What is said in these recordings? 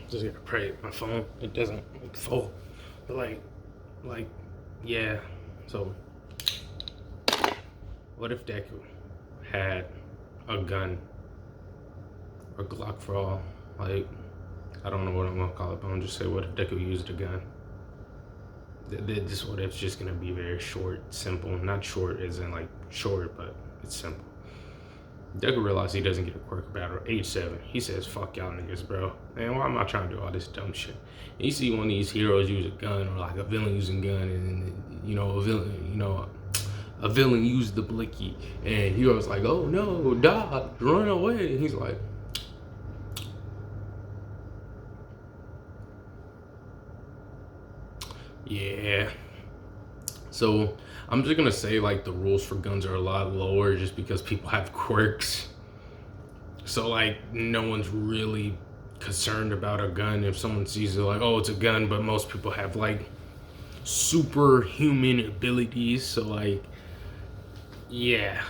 Just gotta pray. My phone, it doesn't fall. But yeah. So, what if Deku had a gun, a Glock for all? Like, I don't know what I'm gonna call it, but I'm just say, what if Deku used a gun? This what if's just gonna be very short, simple. Not short as in like short, but it's simple. Deku realized he doesn't get a quirk battle at age 7. He says, fuck y'all niggas, bro. Man, why am I trying to do all this dumb shit? And you see one of these heroes use a gun, or like a villain using a gun, and a villain used the blicky, and hero's like, oh no, dodge, run away. And he's like, yeah. So I'm just gonna say like the rules for guns are a lot lower just because people have quirks. So like no one's really concerned about a gun. If someone sees it like, oh, it's a gun, but most people have like superhuman abilities. So like, yeah,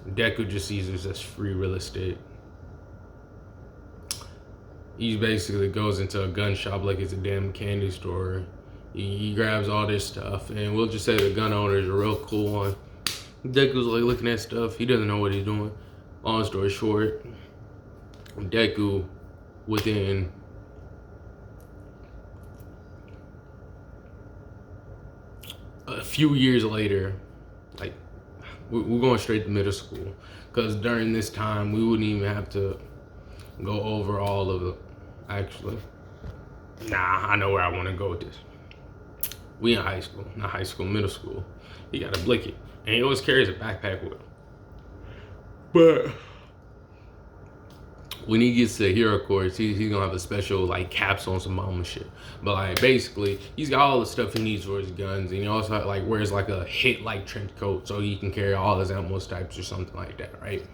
Deku just sees this as free real estate. He basically goes into a gun shop like it's a damn candy store. He grabs all this stuff, and we'll just say the gun owner is a real cool one. Deku's like looking at stuff. He doesn't know what he's doing. Long story short, Deku, within a few years later, like we're going straight to middle school, because during this time we wouldn't even have to go over all of the. Actually, nah, I know where I want to go with this. We in high school, not high school, middle school. He got a blicky, and he always carries a backpack with him. But when he gets to the hero course, he's gonna have a special like capsule and some mama shit. But like basically, he's got all the stuff he needs for his guns, and he also like wears like a hit like trench coat so he can carry all his ammo types or something like that, right?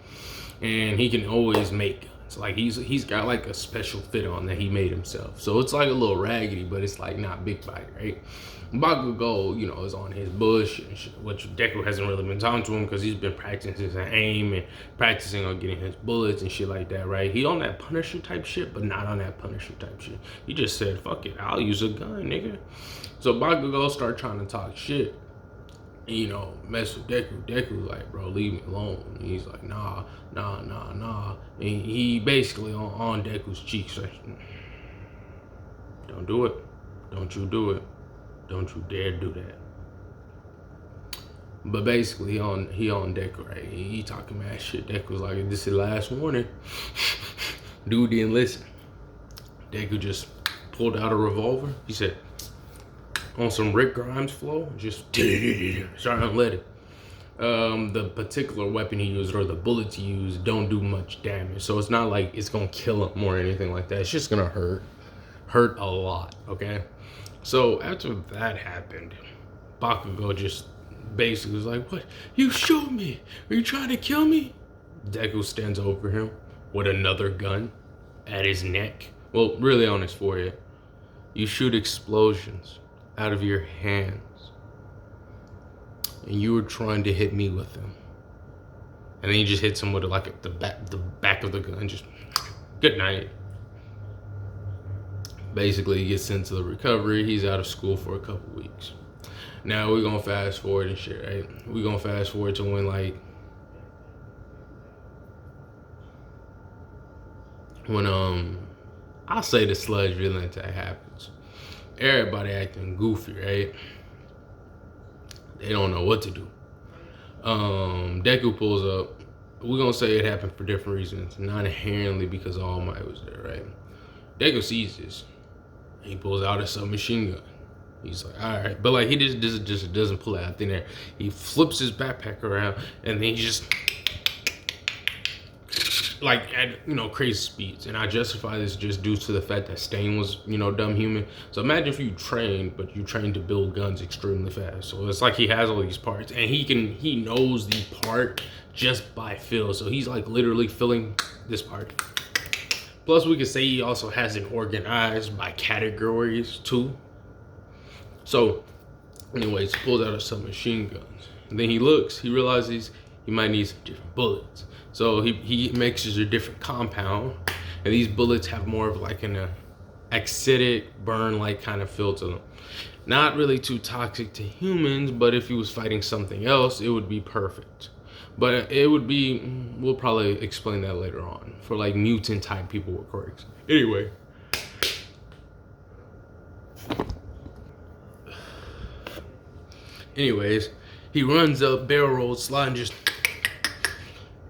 And he can always make guns. Like he's got like a special fit on that he made himself. So it's like a little raggedy, but it's like not big bite, right? Bakugo, is on his bush, which Deku hasn't really been talking to him because he's been practicing his aim and practicing on getting his bullets and shit like that, right? He on that Punisher type shit, but not on that Punisher type shit. He just said, fuck it, I'll use a gun, nigga. So Bakugo start trying to talk shit, mess with Deku. Deku like, bro, leave me alone. And he's like, nah. And he basically on Deku's cheeks like, don't do it. Don't you do it. Don't you dare do that. But basically, he on Deku, right? He talking mad shit. Deku's like, this is the last warning. Dude didn't listen. Deku just pulled out a revolver. He said, on some Rick Grimes flow, just started unleaded. The particular weapon he used or the bullets he used don't do much damage. So it's not like it's gonna kill him or anything like that. It's just gonna hurt a lot, okay? So after that happened, Bakugo just basically was like, what? You shoot me? Are you trying to kill me? Deku stands over him with another gun at his neck. Well, really on his forehead. You shoot explosions out of your hands. And you were trying to hit me with them. And then he just hits him with like the back of the gun. Just, good night. Basically, he gets sent to the recovery. He's out of school for a couple weeks. Now we're gonna fast forward and shit, right? We're gonna fast forward to when I'll say the sludge villain attack happens. Everybody acting goofy, right? They don't know what to do. Deku pulls up. We're gonna say it happened for different reasons, not inherently because All Might was there, right? Deku sees this. He pulls out a submachine gun. He's like, all right. But like he just doesn't pull it out thin air. He flips his backpack around and then he just like at crazy speeds. And I justify this just due to the fact that Stain was, dumb human. So imagine if you trained, but you trained to build guns extremely fast. So it's like he has all these parts and he knows the part just by feel. So he's like literally filling this part. Plus, we could say he also has it organized by categories too. So, anyways, he pulls out some machine guns. And then he realizes he might need some different bullets. So he mixes a different compound. And these bullets have more of like acidic burn-like kind of feel to them. Not really too toxic to humans, but if he was fighting something else, it would be perfect. But it would be, we'll probably explain that later on, for like mutant type people with quirks. Anyway. Anyways, he runs up, barrel rolls, sliding, just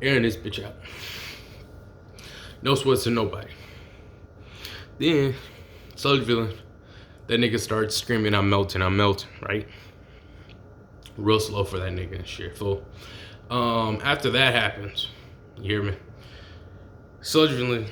airing this bitch out. No sweats to nobody. Then, slowly feeling, that nigga starts screaming, I'm melting, right? Real slow for that nigga and shit, fool. After that happens, you hear me? Slowly feeling,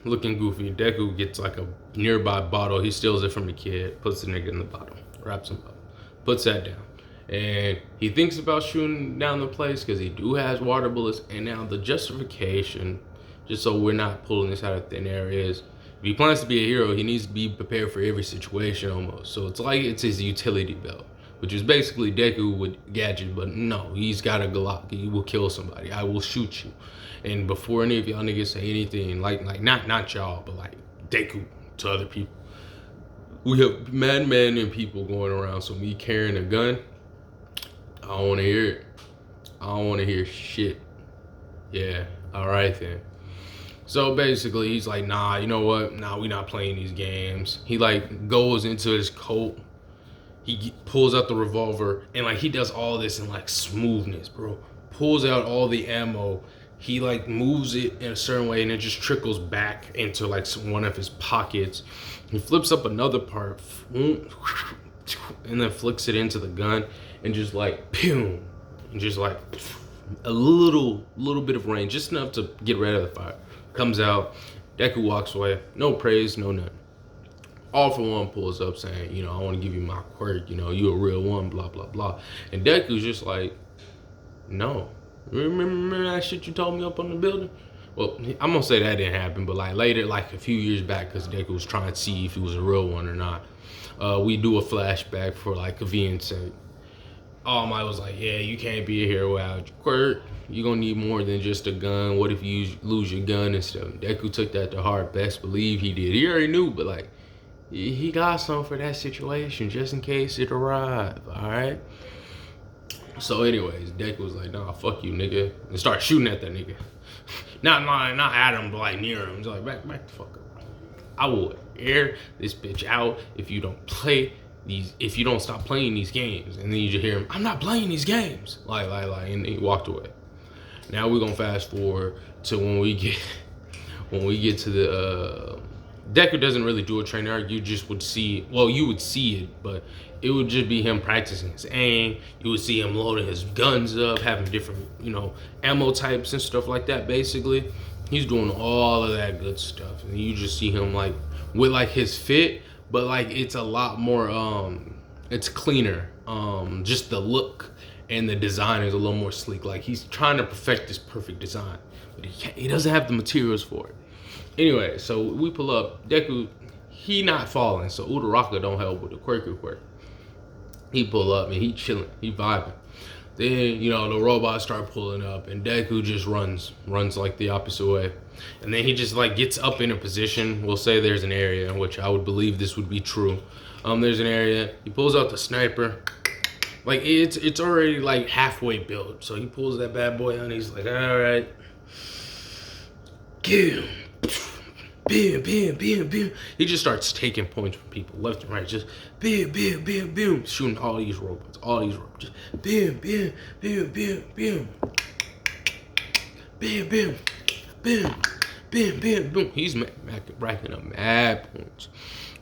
looking goofy. Deku gets like a nearby bottle. He steals it from the kid, puts the nigga in the bottle, wraps him up, puts that down. And he thinks about shooting down the place because he do has water bullets. And now the justification, just so we're not pulling this out of thin air, is if he plans to be a hero, he needs to be prepared for every situation almost. So it's like it's his utility belt, which is basically Deku with gadget, but no, he's got a Glock. He will kill somebody. I will shoot you. And before any of y'all niggas say anything, like not y'all, but like Deku to other people, we have madmen and people going around. So me carrying a gun, I don't want to hear it. I don't want to hear shit. Yeah, all right then. So basically, he's like, nah, you know what? Nah, we not playing these games. He like goes into his coat. He pulls out the revolver and like he does all this in like smoothness, bro. Pulls out all the ammo. He like moves it in a certain way and it just trickles back into like one of his pockets. He flips up another part and then flicks it into the gun and just like pew, and just like a little bit of rain, just enough to get rid of the fire. Comes out, Deku walks away, no praise, no nothing. All for One pulls up saying, you know, I want to give you my quirk, you know, you a real one, blah, blah, blah. And Deku's just like, no. Remember that shit you told me up on the building? Well, I'm going to say that didn't happen, but like later, like a few years back, because Deku was trying to see if he was a real one or not, we do a flashback for like convenience sake. All Might was like, yeah, you can't be a hero without your quirk. You're going to need more than just a gun. What if you lose your gun and stuff? Deku took that to heart. Best believe he did. He already knew, but like, he got something for that situation just in case it arrived, all right? So anyways, Deku was like, nah, fuck you, nigga. And start shooting at that nigga. Not at him, but like near him. He's like, back the fuck up. I will air this bitch out if you don't stop playing these games. And then you just hear him, I'm not playing these games. Like, and he walked away. Now we're gonna fast forward to when we get to the Deku doesn't really do a training arc. You just would see, well, you would see it, but it would just be him practicing his aim. You would see him loading his guns up, having different, ammo types and stuff like that. Basically, he's doing all of that good stuff, and you just see him like with like his fit, but like it's a lot more, it's cleaner. Just the look and the design is a little more sleek. Like he's trying to perfect this perfect design, but he doesn't have the materials for it. Anyway, so we pull up. Deku, he not falling, so Uraraka don't help with the quirk. He pull up and he chilling, he vibing. Then, the robots start pulling up and Deku just runs like the opposite way. And then he just like gets up in a position. We'll say there's an area in which I would believe this would be true. There's an area, he pulls out the sniper. Like it's already like halfway built. So he pulls that bad boy out and he's like, all right, kill him. Bam. He just starts taking points from people left and right. Just bam. Shooting all these robots. Just bam. Bam. He's racking up mad points.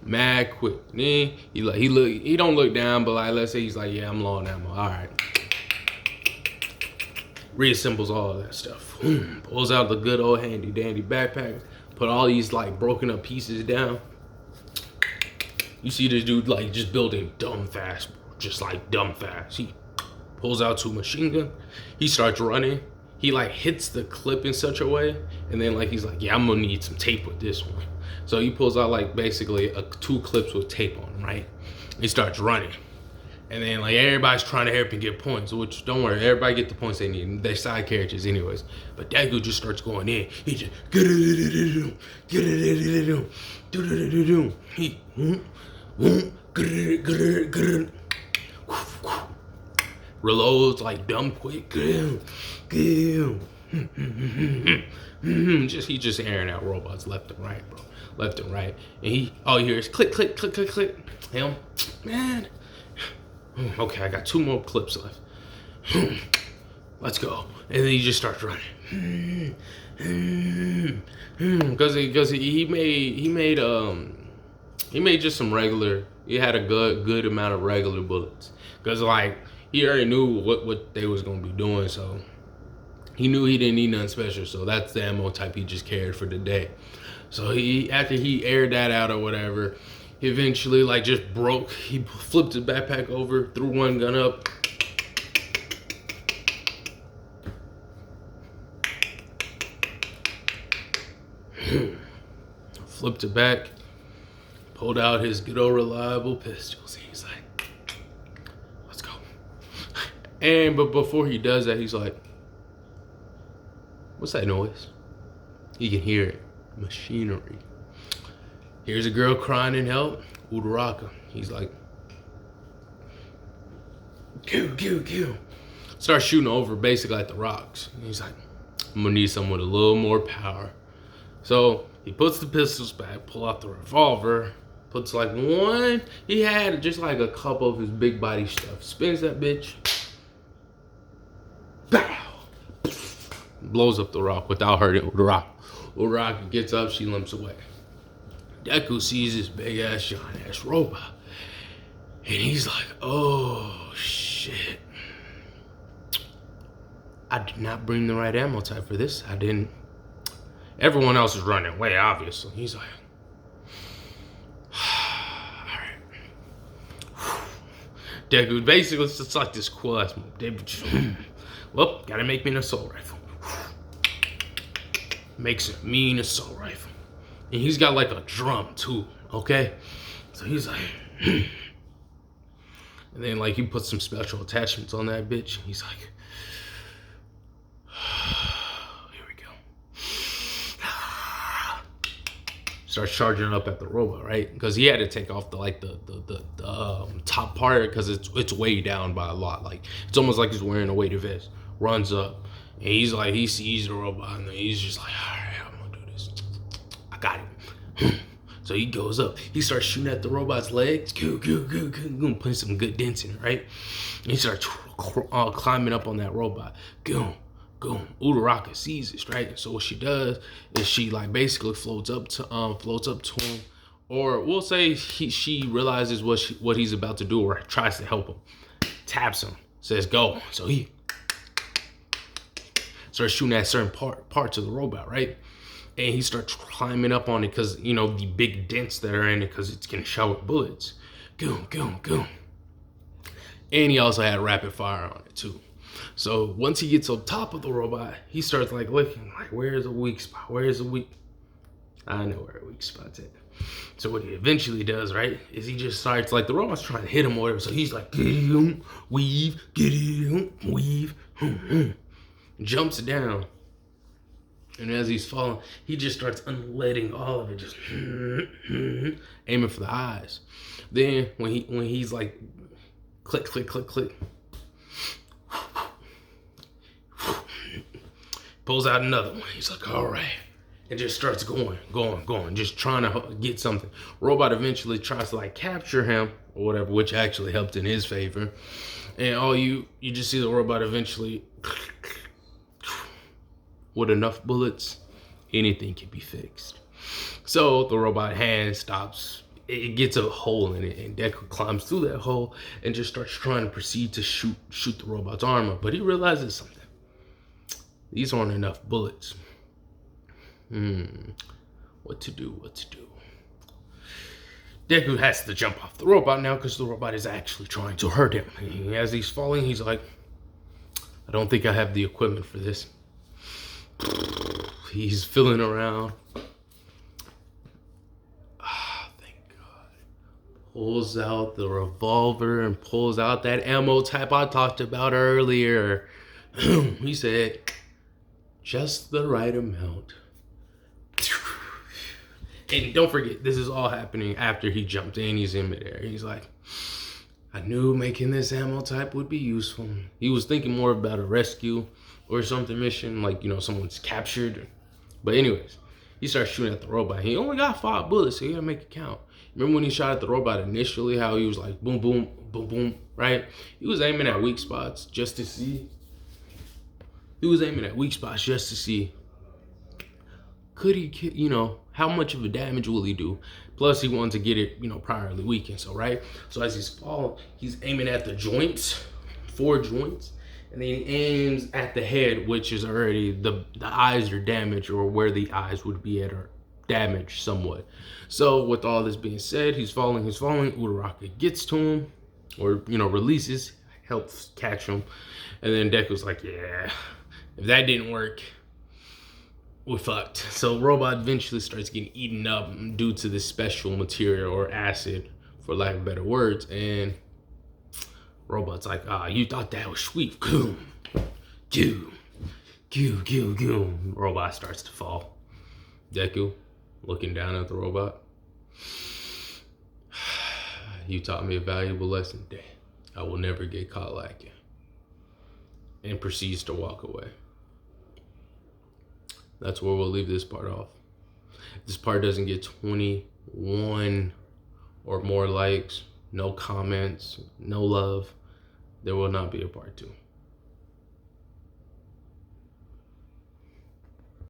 Mad quick. Then he don't look down, but like let's say he's like, yeah, I'm low on ammo. Alright. Reassembles all of that stuff. Pulls out the good old handy dandy backpack. Put all these like broken up pieces down. You see this dude like just building dumb fast. He pulls out 2 machine gun. He starts running. He like hits the clip in such a way. And then like he's like, yeah, I'm gonna need some tape with this one. So he pulls out like basically 2 clips with tape on them, right? He starts running. And then like everybody's trying to help and get points, which don't worry, everybody get the points they need. They're side characters anyways. But Deku just starts going in. He just reloads like dumb quick. He's just airing out robots left and right, bro. Left and right. And all you hear is click, click, click, click, click. Him, man. Okay, I got 2 more clips left. Let's go. And then he just starts running. Because he made just some regular. He had a good amount of regular bullets. Because like he already knew what they was gonna be doing, so he knew he didn't need nothing special. So that's the ammo type he just carried for the day. So after he aired that out or whatever, he eventually like just broke. He flipped his backpack over, threw one gun up. Flipped it back, pulled out his good old reliable pistols. He's like, let's go. But before he does that, he's like, what's that noise? You can hear it. Machinery. Here's a girl crying in help. Uraraka. He's like, Q. Starts shooting over basically at the rocks. And he's like, I'm gonna need someone with a little more power. So he puts the pistols back, pull out the revolver, puts like one. He had just like a couple of his big body stuff. Spins that bitch. Bow. Blows up the rock without hurting Uraraka. Uraraka gets up, she limps away. Deku sees this big ass giant ass robot. And he's like, oh shit. I did not bring the right ammo type for this. I didn't. Everyone else is running away, obviously. He's like, alright. Deku basically it's just like this cool ass move. Well, gotta make me an assault rifle. Makes a mean assault rifle. And he's got like a drum too, okay? So he's like, and then like he puts some special attachments on that bitch. He's like, here we go. Starts charging up at the robot, right? Because he had to take off the top part because it's way down by a lot. Like it's almost like he's wearing a weighted vest. Runs up, and he's like, he sees the robot, and he's just like, all right, I'm gonna do this. I got it. So he goes up. He starts shooting at the robot's legs. Putting some good dents in it, right? And he starts climbing up on that robot. Go. Uraraka sees this, right? So what she does is she like basically floats up to him, or we'll say she realizes what he's about to do, or tries to help him. Taps him, says go. So he starts shooting at certain parts of the robot, right? And he starts climbing up on it because, you know, the big dents that are in it because it's getting shot with bullets. Go. And he also had rapid fire on it too. So once he gets on top of the robot, he starts like looking like, where's the weak spot? I know where a weak spot's at. So what he eventually does, right, is he just starts like the robot's trying to hit him or whatever. So he's like, weave, jumps down, and as he's falling, he just starts unleading all of it, just aiming for the eyes. Then when he's like, click, pulls out another one. He's like, all right, and just starts going, just trying to get something. Robot eventually tries to like capture him or whatever, which actually helped in his favor. And you just see the robot eventually. With enough bullets, anything can be fixed. So the robot hand stops. It gets a hole in it, and Deku climbs through that hole and just starts trying to proceed to shoot the robot's armor. But he realizes something. These aren't enough bullets. What to do? Deku has to jump off the robot now because the robot is actually trying to hurt him. And as he's falling, he's like, I don't think I have the equipment for this. He's feeling around. Thank God. pulls out the revolver and pulls out that ammo type I talked about earlier. He said, just the right amount. And don't forget, this is all happening after he jumped in. He's in midair. He's like, I knew making this ammo type would be useful. He was thinking more about a rescue or something mission, like, someone's captured. But anyways, he starts shooting at the robot. He only got 5 bullets, so you gotta make it count. Remember when he shot at the robot initially, how he was like, boom, boom, boom, boom, right? He was aiming at weak spots just to see. Could he, how much of a damage will he do? Plus, he wanted to get it, priorly weakened. So, right? So, as he's falling, he's aiming at the joints, 4 joints, and then he aims at the head, which is already, the eyes are damaged, or where the eyes would be at are damaged somewhat. So, with all this being said, he's falling. Uraraka gets to him, or, releases, helps catch him. And then Deku's like, yeah, if that didn't work, we're fucked. So robot eventually starts getting eaten up due to this special material or acid, for lack of better words. And robot's like, you thought that was sweet. Goo. Robot starts to fall. Deku looking down at the robot. You taught me a valuable lesson today. I will never get caught like you. And proceeds to walk away. That's where we'll leave this part off. If this part doesn't get 21 or more likes, no comments, no love, there will not be a part 2.